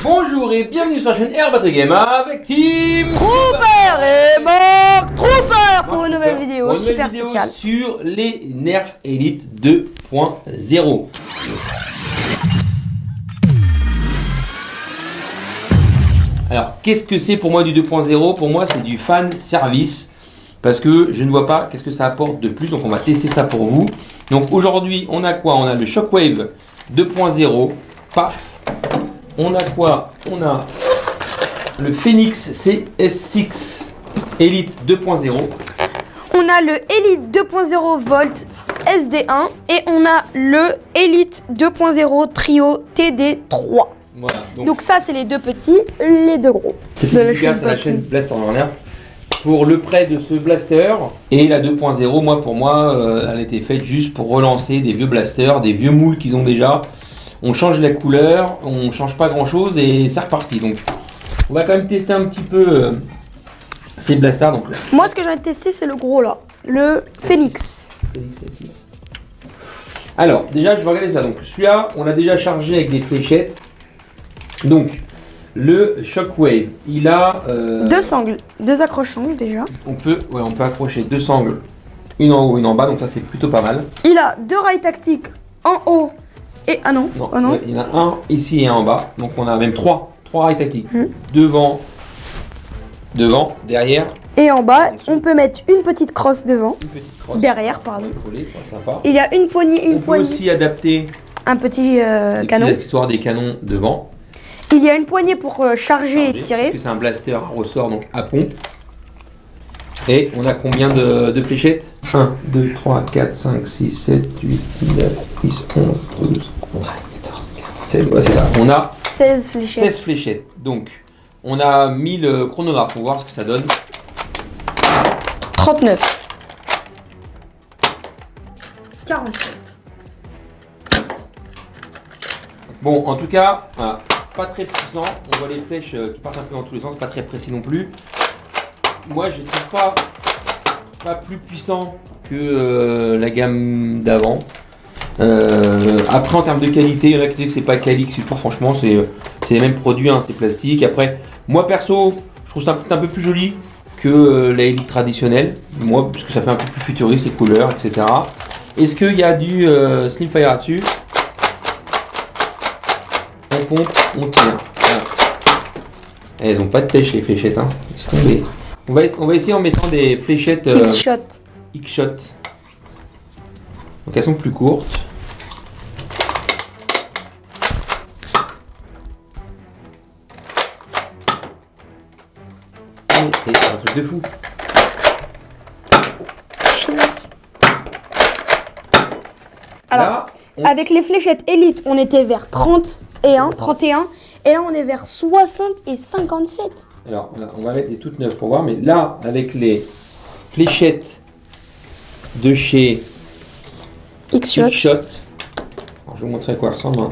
Bonjour et bienvenue sur la chaîne Air Battery Game avec Team Trooper et Mark Trooper pour une nouvelle vidéo pour une super nouvelle vidéo spéciale sur les Nerf Elite 2.0. Alors, qu'est-ce que c'est pour moi du 2.0? Pour moi, c'est du fan service parce que je ne vois pas qu'est-ce que ça apporte de plus. Donc, on va tester ça pour vous. Donc, aujourd'hui, on a quoi? On a le Shockwave 2.0. Paf! On a quoi? On a le Phoenix CS6 Elite 2.0. On a le Elite 2.0 Volt SD1 et on a le Elite 2.0 Trio TD3. Voilà. Donc ça, c'est les deux petits, les deux gros. Petite dédicace à la chaîne Blaster en Nerf pour le prêt de ce blaster. Et la 2.0, moi pour moi, elle était faite juste pour relancer des vieux blasters, des vieux moules qu'ils ont déjà. On change la couleur, on change pas grand chose et c'est reparti. Donc on va quand même tester un petit peu ces blasters. Donc, Moi, ce que j'ai envie de tester, c'est le gros là, le Phoenix. alors déjà je vais regarder ça. Donc celui-là, on l'a déjà chargé avec des fléchettes. Donc le Shockwave, il a Deux sangles, deux accroches sangles déjà. on peut accrocher deux sangles, une en haut, une en bas. Donc ça c'est plutôt pas mal. Il a deux rails tactiques en haut et ah non, Non, oh non. ouais, il y en a un ici et un en bas. Donc on a même trois rails tactiques. Mhm. Devant, derrière, Et en bas, on peut mettre une petite crosse devant, une petite crosse. derrière pardon. Collée, pour être sympa. Il y a une poignée, On peut aussi adapter un petit les canon. petits accessoires des canons devant. Il y a une poignée pour charger et Parce tirer. que c'est un blaster à ressort, donc à pompe. Et on a combien de fléchettes? 1, 2, 3, 4, 5, 6, 7, 8, 9, 10, 11, 12, 13, 14, 15, 16. Ouais, c'est ça. On a 16 fléchettes. 16 fléchettes. Donc, on a mis le chronographe pour voir ce que ça donne. 39. 47. Bon, en tout cas, voilà, pas très puissant. On voit les flèches qui partent un peu dans tous les sens, pas très précis non plus. Moi, je ne trouve pas plus puissant que la gamme d'avant. Après, en termes de qualité, il y en a qui disent que c'est pas quali, que support, franchement, c'est les mêmes produits, hein, c'est plastique. Après, moi perso, je trouve ça peut-être un peu plus joli que la Elite traditionnelle. Moi, parce que ça fait un peu plus futuriste, les couleurs, etc. Est-ce qu'il y a du Slimfire dessus? On pompe, on tire. Voilà. Et elles n'ont pas de pêche les fléchettes, hein. Laisse tomber. On va essayer en mettant des fléchettes X-Shot. X-Shot. Donc elles sont plus courtes. Et c'est un truc de fou. Alors, Là, avec les fléchettes Elite, on était vers 31. Et là, on est vers 60 et 57. alors là, on va mettre des toutes neuves pour voir. Mais là, avec les fléchettes de chez X-Shot. X-Shot, alors, je vais vous montrer à quoi elles ressemblent, hein.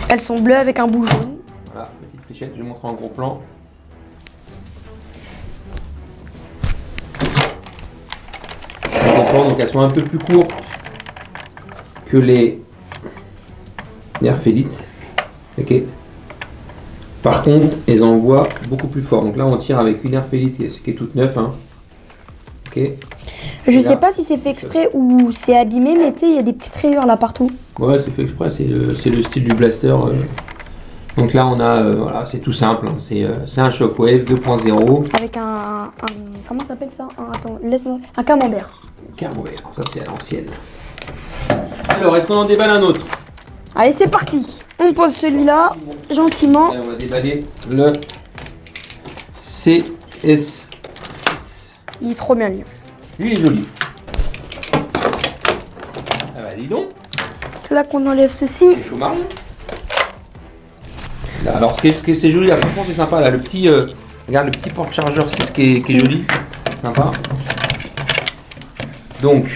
Elles sont bleues avec un bout jaune. Voilà, petite fléchette, je vais vous montrer en gros plan. Donc elles sont un peu plus courtes que les Nerf Elite. Ok. Par contre, elles envoient beaucoup plus fort. Donc là, on tire avec une Nerf Elite qui est toute neuve, hein. Ok. Je Et sais là, pas si c'est fait exprès ou c'est abîmé, mais tu sais, il y a des petites rayures là partout. ouais, c'est fait exprès. C'est le style du blaster. Donc là, on a, voilà, c'est tout simple, hein. C'est un Shockwave 2.0. Avec un comment ça s'appelle ça? Attends, laisse-moi. Un camembert. Camembert, ça c'est à l'ancienne. Alors, est-ce qu'on en déballe un autre? Allez, c'est parti. On pose celui-là gentiment. Allez, on va déballer le CS6. Il est trop bien lui. Lui, il est joli. Ah bah dis donc, Là qu'on enlève ceci. c'est chaud marron. Là, alors, ce que c'est joli, là, franchement, c'est sympa. Là, le petit, regarde le petit porte-chargeur 6 qui est joli. Sympa. Donc,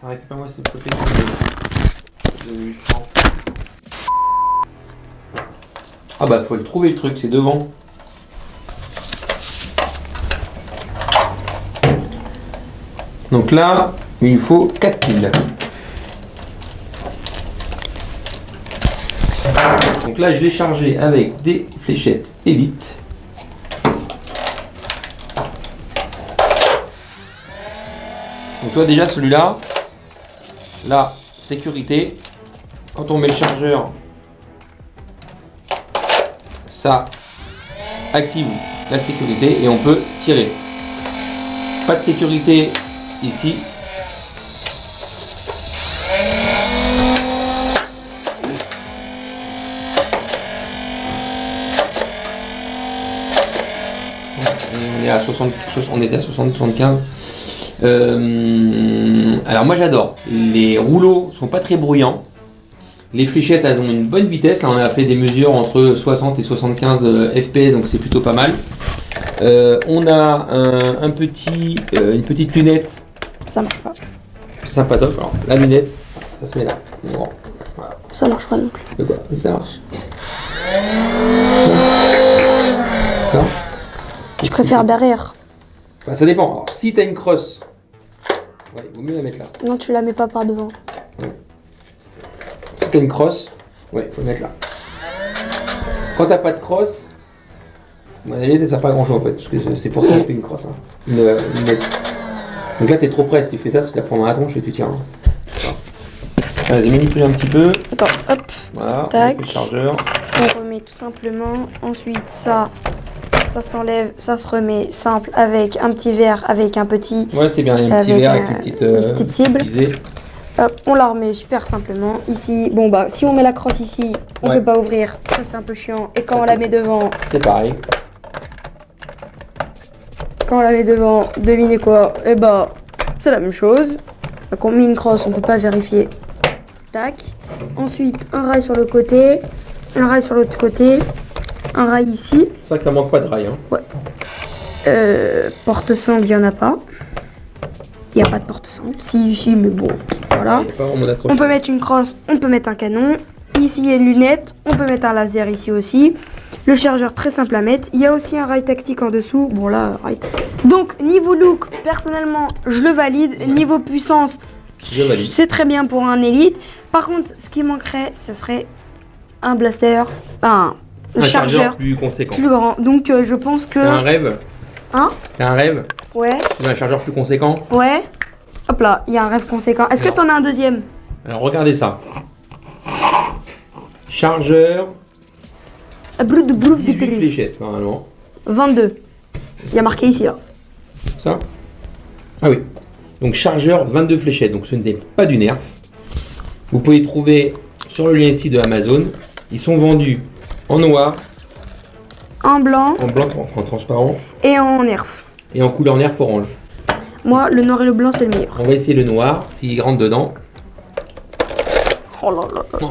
récupère-moi cette côté. Ah bah, faut le trouver le truc, c'est devant. Donc là, il faut 4 piles. Donc là, je l'ai chargé avec des fléchettes Elite. Donc toi déjà celui-là, la sécurité, quand on met le chargeur, ça active la sécurité et on peut tirer. Pas de sécurité ici. On est à 60, on était à 60-75. Alors moi j'adore. Les rouleaux sont pas très bruyants. Les fléchettes elles ont une bonne vitesse. Là on a fait des mesures entre 60 et 75 fps, donc c'est plutôt pas mal. On a une petite lunette. Ça marche pas. Sympa top. Alors la lunette, ça se met là. Bon, voilà. Ça marche pas non plus. De quoi? Ça marche. D'accord. Je préfère derrière. Bah, ça dépend. Alors, si tu as une crosse, ouais, il vaut mieux la mettre là. Non, tu la mets pas par devant. Si tu as une crosse, ouais, faut la mettre là. Quand t'as pas de crosse, bon, elle ne sert pas à grand chose en fait. Parce que c'est pour ça qu'il y a une crosse. Hein. Une nette. Donc là, tu es trop près. Si tu fais ça, tu la prends dans la tronche et tu tiens. Hein. Vas-y, manipule un petit peu. Attends, hop. Voilà, Tac. on met le chargeur. On remet tout simplement. Ensuite, ça s'enlève, ça se remet simple avec un petit verre, avec un petit. Ouais, c'est bien. Il y a un petit verre avec une petite cible. visée. Hop, on la remet super simplement. Ici, bon bah, si on met la crosse ici, on peut pas ouvrir. Ça, c'est un peu chiant. Et quand on la met devant, c'est pareil. quand on la met devant, devinez quoi? Eh bah, c'est la même chose. Donc on met une crosse, on peut pas vérifier. Tac. Ensuite, un rail sur le côté, un rail sur l'autre côté, un rail ici. C'est vrai que ça manque pas de rail. Hein. Ouais. Porte-sangle, il n'y en a pas. Il n'y a pas de porte-sangle. Si, ici, mais bon, voilà. Il y a pas vraiment d'accroche. On peut mettre une crosse, on peut mettre un canon. Ici, il y a une lunette. On peut mettre un laser ici aussi. Le chargeur, très simple à mettre. Il y a aussi un rail tactique en dessous. Bon, là, rail. Donc, niveau look, personnellement, je le valide. Niveau puissance, Je valide. c'est très bien pour un élite. Par contre, ce qui manquerait, ce serait un blaster, un chargeur plus conséquent. plus grand. Donc, je pense que... T'as un rêve? Hein? T'as un rêve? Ouais, Tu veux un chargeur plus conséquent? ouais. Hop là, il y a un rêve conséquent. Est-ce que Non. t'en as un deuxième? Alors regardez ça. Chargeur, Brouf de brouf de 18 brouf. fléchettes normalement. 22. Il y a marqué ici, là. Ça? Ah oui. Donc chargeur 22 fléchettes. Donc ce n'est pas du Nerf. Vous pouvez trouver sur le lien ici de Amazon. Ils sont vendus en noir, En blanc en blanc, en transparent et en nerf. et en couleur Nerf orange. Moi, le noir et le blanc, c'est le meilleur. On va essayer le noir, s'il rentre dedans. Oh là là là.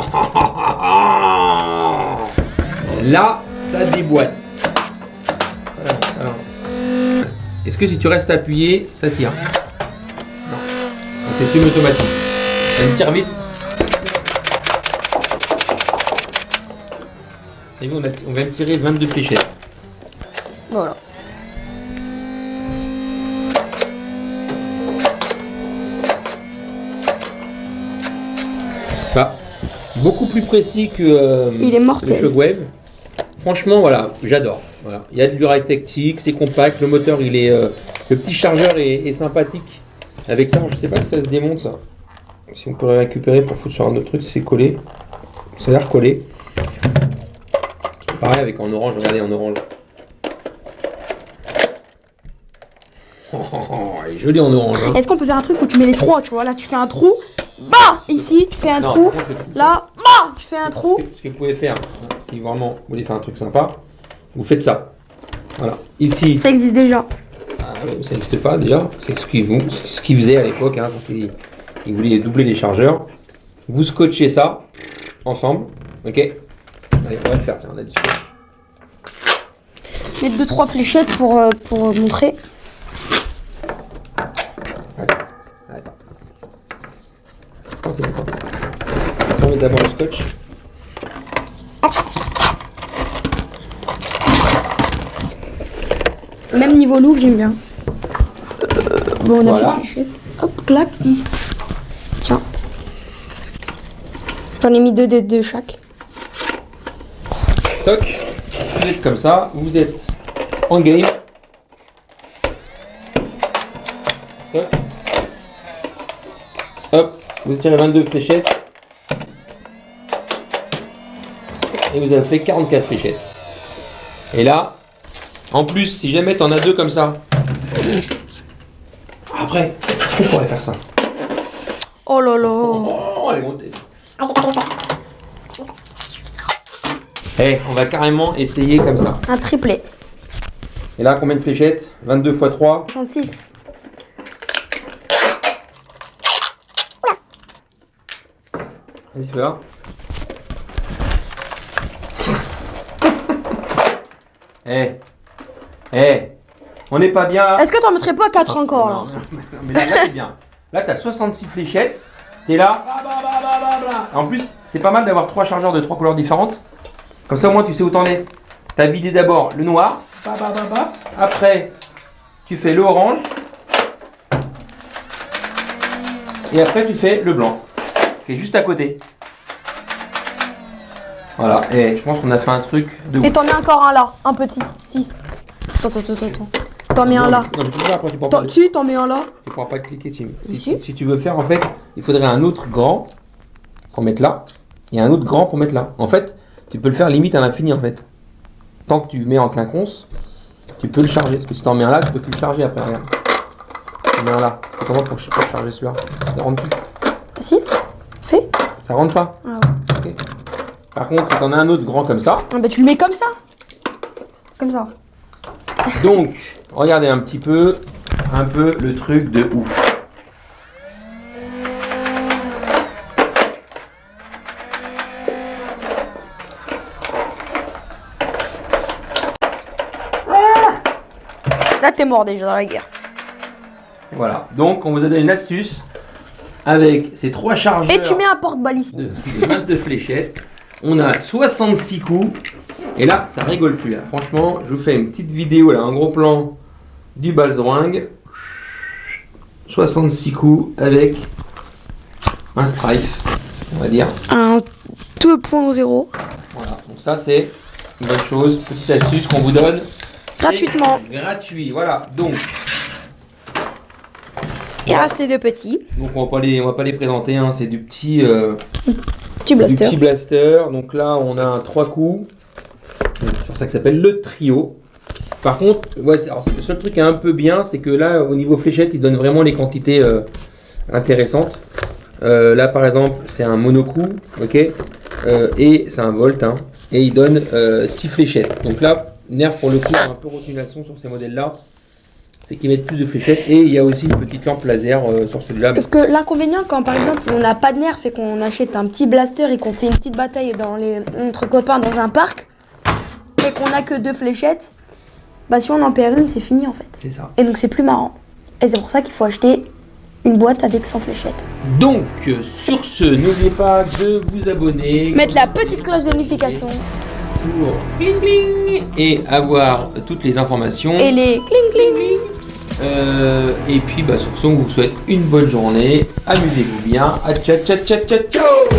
Là, ça déboîte. Voilà, alors. Est-ce que si tu restes appuyé, ça tire? Non. Donc c'est semi-automatique. Ça tire vite. Et vu, on vient de tirer 22 fléchettes. Voilà. Bah, beaucoup plus précis que Il est mortel. le Shockwave. Franchement, voilà, j'adore. Voilà. Il y a de l'urail tactique, c'est compact, le moteur, il est, le petit chargeur est sympathique. Avec ça, je sais pas si ça se démonte ça. Si on peut le récupérer pour foutre sur un autre truc, c'est collé. Ça a l'air collé. Pareil avec en orange, regardez en orange. Oh, il est joli en orange. Hein. Est-ce qu'on peut faire un truc où tu mets les trois, tu vois? Là, tu fais un trou. Bah! Ici, tu fais un Non, trou. par contre, Là, bah! Tu fais un trou. ce que vous pouvez faire, si vraiment vous voulez faire un truc sympa, vous faites ça. Voilà. Ici, Ça existe déjà. ah, ça n'existe pas déjà. C'est ce qu'ils faisaient à l'époque, hein, quand ils voulaient doubler les chargeurs. Vous scotchez ça ensemble. Ok. Allez, on va le faire. Tiens, on a du scotch. Mettre 2-3 fléchettes pour montrer. Attends. On met d'abord le scotch. Même niveau look, j'aime bien. Bon, on a Voilà. plus de fléchettes. Hop, clac. Tiens. J'en ai mis deux chaque. Toc. Vous êtes comme ça. Vous êtes en game. Toc. Hop. Vous tirez 22 fléchettes. Et vous avez fait 44 fléchettes. Et là, en plus, si jamais tu en as deux comme ça, après, on pourrait faire ça. Oh là là. Oh, elle est montée. Eh, on va carrément essayer comme ça. Un triplé. Et là, combien de fléchettes? 22 x 3. 36. Vas-y, fais là. On n'est pas bien là. Est-ce que t'en mettrais pas 4 encore là? Non, mais là t'es bien. Là, t'as 66 fléchettes. T'es là. En plus, c'est pas mal d'avoir 3 chargeurs de 3 couleurs différentes. Comme ça, au moins, tu sais où t'en es. T'as vidé d'abord le noir. Après, tu fais le orange. Et après, tu fais le blanc, qui est juste à côté. Voilà, et je pense qu'on a fait un truc de ouf. Et t'en mets encore un là, un petit. 6. Attends. T'en mets un là. Non, mais tu peux pas, après, tu pourras pas, Si, t'en mets un là. tu pourras pas cliquer, Tim. Si. Si tu veux faire, en fait, il faudrait un autre grand pour mettre là. Et un autre grand pour mettre là. En fait, tu peux le faire limite à l'infini, en fait. Tant que tu mets en quinconce, tu peux le charger. Parce que si t'en mets un là, tu peux plus le charger après, regarde. Tu mets un là. Comment pour charger celui-là? Ça rentre plus. Si. Fais. Ça rentre pas. Ah ouais. Ok. Par contre, si t'en as un autre grand comme ça, Ah bah tu le mets comme ça. Comme ça. donc, regardez un peu le truc de ouf. Là t'es mort déjà dans la guerre. Voilà. Donc, on vous a donné une astuce avec ces 3 chargeurs Et tu mets un porte-baliste. de 22 fléchettes. On a 66 coups. Et là, ça rigole plus. Là. Franchement, je vous fais une petite vidéo, là, un gros plan du Balzwang. 66 coups avec un strife, on va dire. Un 2.0. Voilà, donc ça c'est une bonne chose, petite astuce qu'on vous donne. Gratuitement. C'est gratuit, voilà. Donc Il reste les deux petits. on va pas les présenter, hein. C'est du petit Petit blaster. Donc là on a un 3 coups. C'est pour ça que ça s'appelle le trio. Par contre, ouais, alors, le seul truc qui est un peu bien, c'est que là au niveau fléchette, il donne vraiment les quantités intéressantes. Là par exemple, c'est un monocoup, ok, et c'est un volt, hein, et il donne 6 fléchettes. Donc là, Nerf pour le coup a un peu retenu la leçon sur ces modèles-là, c'est qu'ils mettent plus de fléchettes, et il y a aussi une petite lampe laser sur celui-là. Parce que l'inconvénient quand par exemple on n'a pas de nerf et qu'on achète un petit blaster et qu'on fait une petite bataille entre copains dans un parc et qu'on a que 2 fléchettes, bah si on en perd une c'est fini en fait. C'est ça. Et donc c'est plus marrant. Et c'est pour ça qu'il faut acheter une boîte avec 100 fléchettes. Donc, sur ce, n'oubliez pas de vous abonner. Mettre la petite cloche de notification. Pour cling cling et avoir toutes les informations. Et les cling cling. Et puis, sur ce, on vous souhaite une bonne journée. Amusez-vous bien. Ciao, ciao, ciao, ciao, ciao.